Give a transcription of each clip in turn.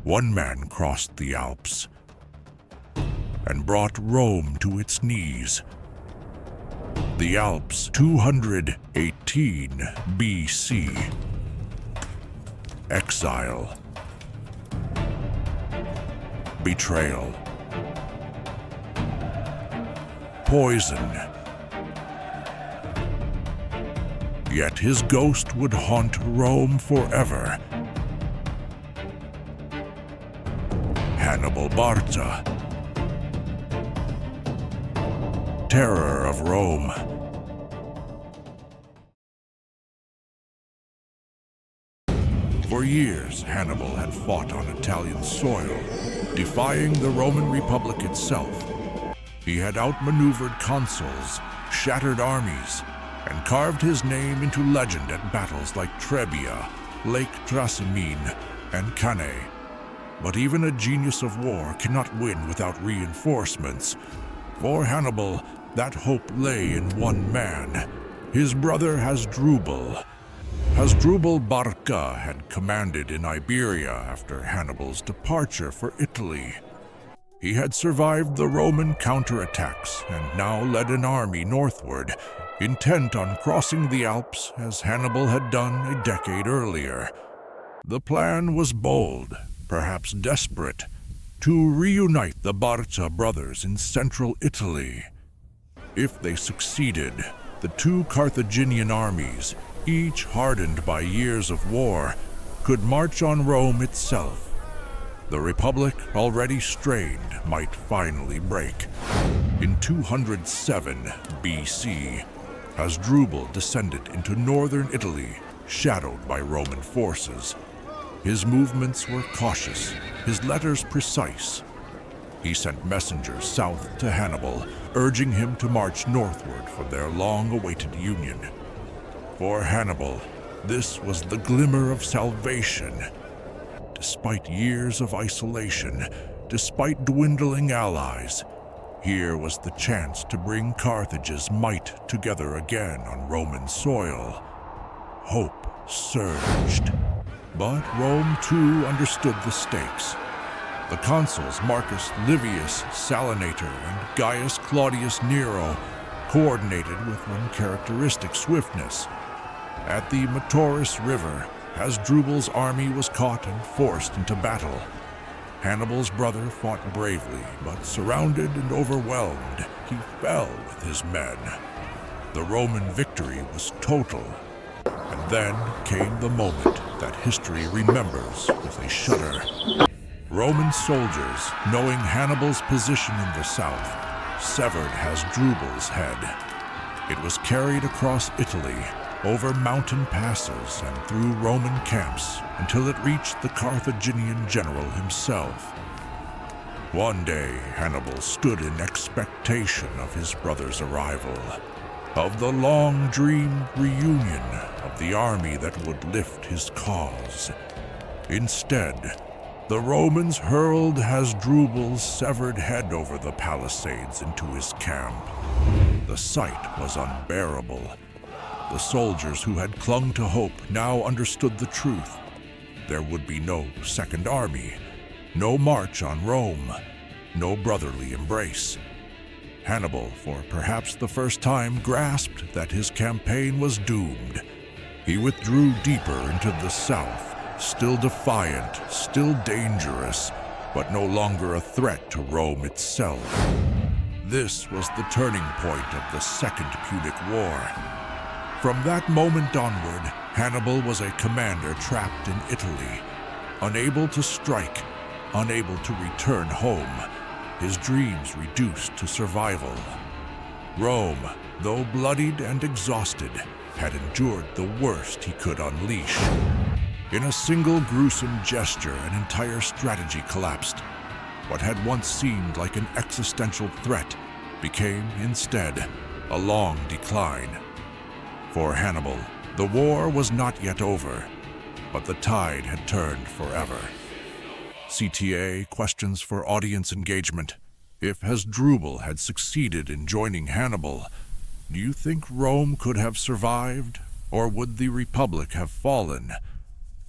One man crossed the Alps and brought Rome to its knees. The Alps, 218 BC. Exile. Betrayal. Poison. Yet his ghost would haunt Rome forever. Hannibal Barca. Terror of Rome. For years, Hannibal had fought on Italian soil, defying the Roman Republic itself. He had outmaneuvered consuls, shattered armies, and carved his name into legend at battles like Trebia, Lake Trasimene, and Cannae. But even a genius of war cannot win without reinforcements. For Hannibal, that hope lay in one man, his brother Hasdrubal. Hasdrubal Barca had commanded in Iberia after Hannibal's departure for Italy. He had survived the Roman counterattacks and now led an army northward, intent on crossing the Alps as Hannibal had done a decade earlier. The plan was bold, perhaps desperate, to reunite the Barca brothers in central Italy. If they succeeded, the two Carthaginian armies, each hardened by years of war, could march on Rome itself. The Republic, already strained, might finally break. In 207 BC, Hasdrubal descended into northern Italy, shadowed by Roman forces. His movements were cautious, his letters precise. He sent messengers south to Hannibal, urging him to march northward for their long-awaited union. For Hannibal, this was the glimmer of salvation. Despite years of isolation, despite dwindling allies, here was the chance to bring Carthage's might together again on Roman soil. Hope surged. But Rome too understood the stakes. The consuls Marcus Livius Salinator and Gaius Claudius Nero coordinated with uncharacteristic swiftness. At the Metaurus River, Hasdrubal's army was caught and forced into battle. Hannibal's brother fought bravely, but surrounded and overwhelmed, he fell with his men. The Roman victory was total. And then came the moment that history remembers with a shudder. Roman soldiers, knowing Hannibal's position in the south, severed Hasdrubal's head. It was carried across Italy, over mountain passes and through Roman camps until it reached the Carthaginian general himself. One day, Hannibal stood in expectation of his brother's arrival, of the long-dreamed reunion of the army that would lift his cause. Instead, the Romans hurled Hasdrubal's severed head over the palisades into his camp. The sight was unbearable. The soldiers who had clung to hope now understood the truth. There would be no second army, no march on Rome, no brotherly embrace. Hannibal, for perhaps the first time, grasped that his campaign was doomed. He withdrew deeper into the south, still defiant, still dangerous, but no longer a threat to Rome itself. This was the turning point of the Second Punic War. From that moment onward, Hannibal was a commander trapped in Italy, unable to strike, unable to return home, his dreams reduced to survival. Rome, though bloodied and exhausted, had endured the worst he could unleash. In a single gruesome gesture, an entire strategy collapsed. What had once seemed like an existential threat became, instead, a long decline. For Hannibal, the war was not yet over, but the tide had turned forever. CTA questions for audience engagement. If Hasdrubal had succeeded in joining Hannibal, do you think Rome could have survived, or would the Republic have fallen?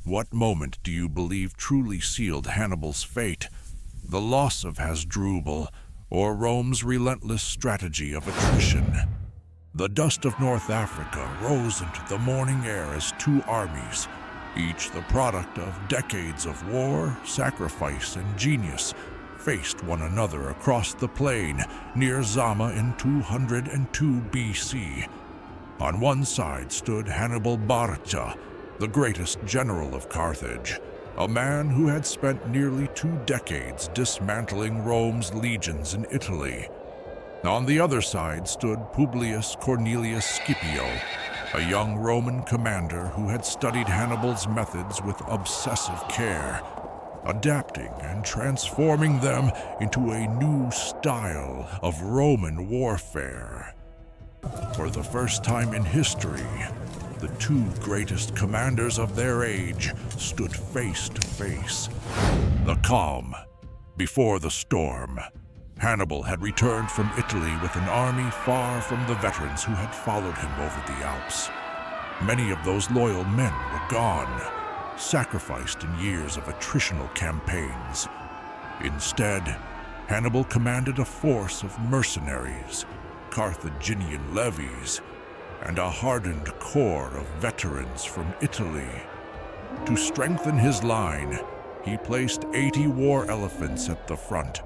What moment do you believe truly sealed Hannibal's fate? The loss of Hasdrubal, or Rome's relentless strategy of attrition? The dust of North Africa rose into the morning air as two armies, each the product of decades of war, sacrifice, and genius, faced one another across the plain near Zama in 202 BC. On one side stood Hannibal Barca, the greatest general of Carthage, a man who had spent nearly 2 decades dismantling Rome's legions in Italy. On the other side stood Publius Cornelius Scipio, a young Roman commander who had studied Hannibal's methods with obsessive care, adapting and transforming them into a new style of Roman warfare. For the first time in history, the two greatest commanders of their age stood face to face. The calm before the storm. Hannibal had returned from Italy with an army far from the veterans who had followed him over the Alps. Many of those loyal men were gone, sacrificed in years of attritional campaigns. Instead, Hannibal commanded a force of mercenaries, Carthaginian levies, and a hardened corps of veterans from Italy. To strengthen his line, he placed 80 war elephants at the front,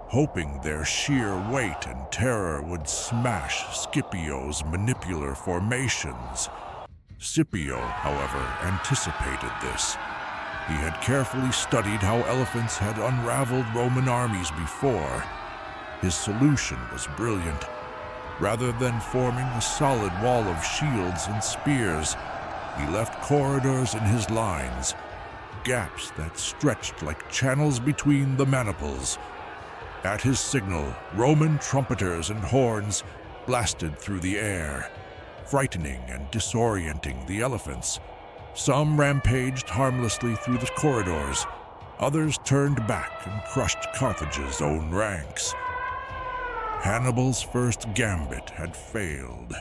hoping their sheer weight and terror would smash Scipio's manipular formations. Scipio, however, anticipated this. He had carefully studied how elephants had unraveled Roman armies before. His solution was brilliant. Rather than forming a solid wall of shields and spears, he left corridors in his lines, gaps that stretched like channels between the maniples. At his signal, Roman trumpeters and horns blasted through the air, frightening and disorienting the elephants. Some rampaged harmlessly through the corridors, others turned back and crushed Carthage's own ranks. Hannibal's first gambit had failed.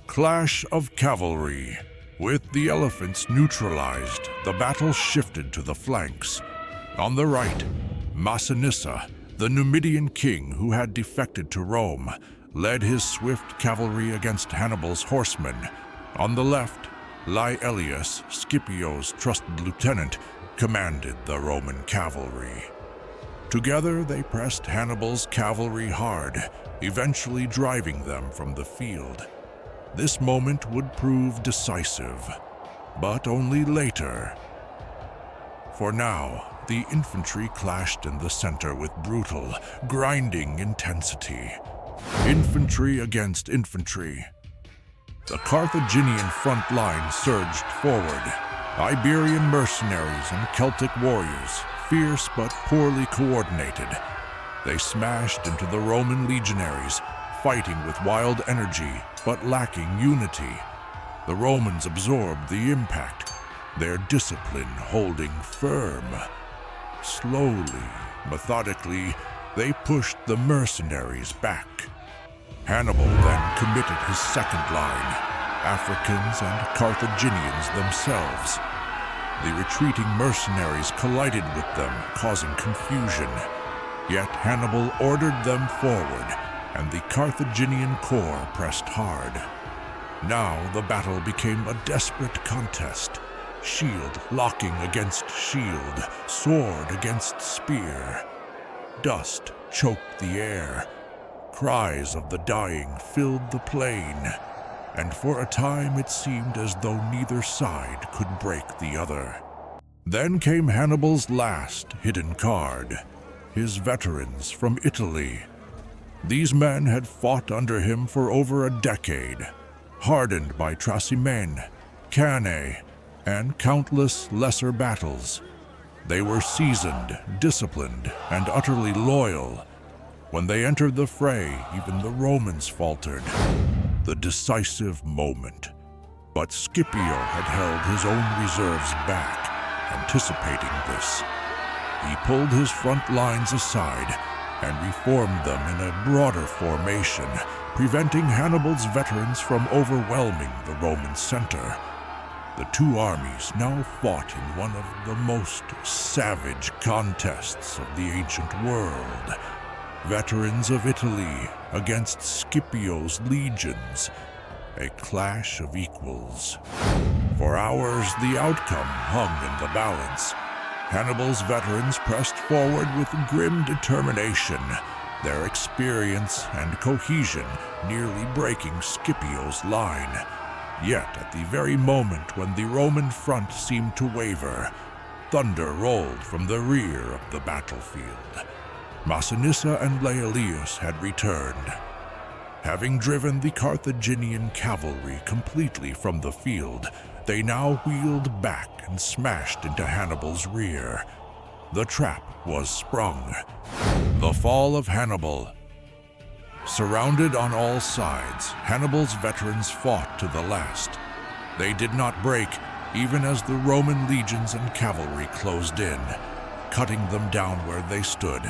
Clash of cavalry. With the elephants neutralized, the battle shifted to the flanks. On the right, Massinissa, the Numidian king who had defected to Rome, led his swift cavalry against Hannibal's horsemen. On the left, Laelius, Scipio's trusted lieutenant, commanded the Roman cavalry. Together they pressed Hannibal's cavalry hard, eventually driving them from the field. This moment would prove decisive, but only later. For now, the infantry clashed in the center with brutal, grinding intensity. Infantry against infantry. The Carthaginian front line surged forward. Iberian mercenaries and Celtic warriors, fierce but poorly coordinated. They smashed into the Roman legionaries, fighting with wild energy but lacking unity. The Romans absorbed the impact, their discipline holding firm. Slowly, methodically, they pushed the mercenaries back. Hannibal then committed his second line, Africans and Carthaginians themselves. The retreating mercenaries collided with them, causing confusion. Yet Hannibal ordered them forward, and the Carthaginian corps pressed hard. Now the battle became a desperate contest. Shield locking against shield, sword against spear. Dust choked the air. Cries of the dying filled the plain, and for a time it seemed as though neither side could break the other. Then came Hannibal's last hidden card, his veterans from Italy. These men had fought under him for over a decade, hardened by Trasimene, Cannae, and countless lesser battles. They were seasoned, disciplined, and utterly loyal. When they entered the fray, even the Romans faltered. The decisive moment. But Scipio had held his own reserves back, anticipating this. He pulled his front lines aside and reformed them in a broader formation, preventing Hannibal's veterans from overwhelming the Roman center. The two armies now fought in one of the most savage contests of the ancient world. Veterans of Italy against Scipio's legions, a clash of equals. For hours, the outcome hung in the balance. Hannibal's veterans pressed forward with grim determination, their experience and cohesion nearly breaking Scipio's line. Yet, at the very moment when the Roman front seemed to waver, thunder rolled from the rear of the battlefield. Massinissa and Laelius had returned. Having driven the Carthaginian cavalry completely from the field, they now wheeled back and smashed into Hannibal's rear. The trap was sprung. The fall of Hannibal. Surrounded on all sides, Hannibal's veterans fought to the last. They did not break, even as the Roman legions and cavalry closed in, cutting them down where they stood.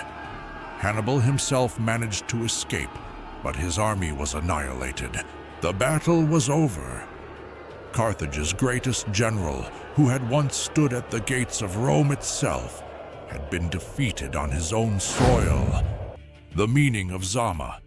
Hannibal himself managed to escape, but his army was annihilated. The battle was over. Carthage's greatest general, who had once stood at the gates of Rome itself, had been defeated on his own soil. The meaning of Zama,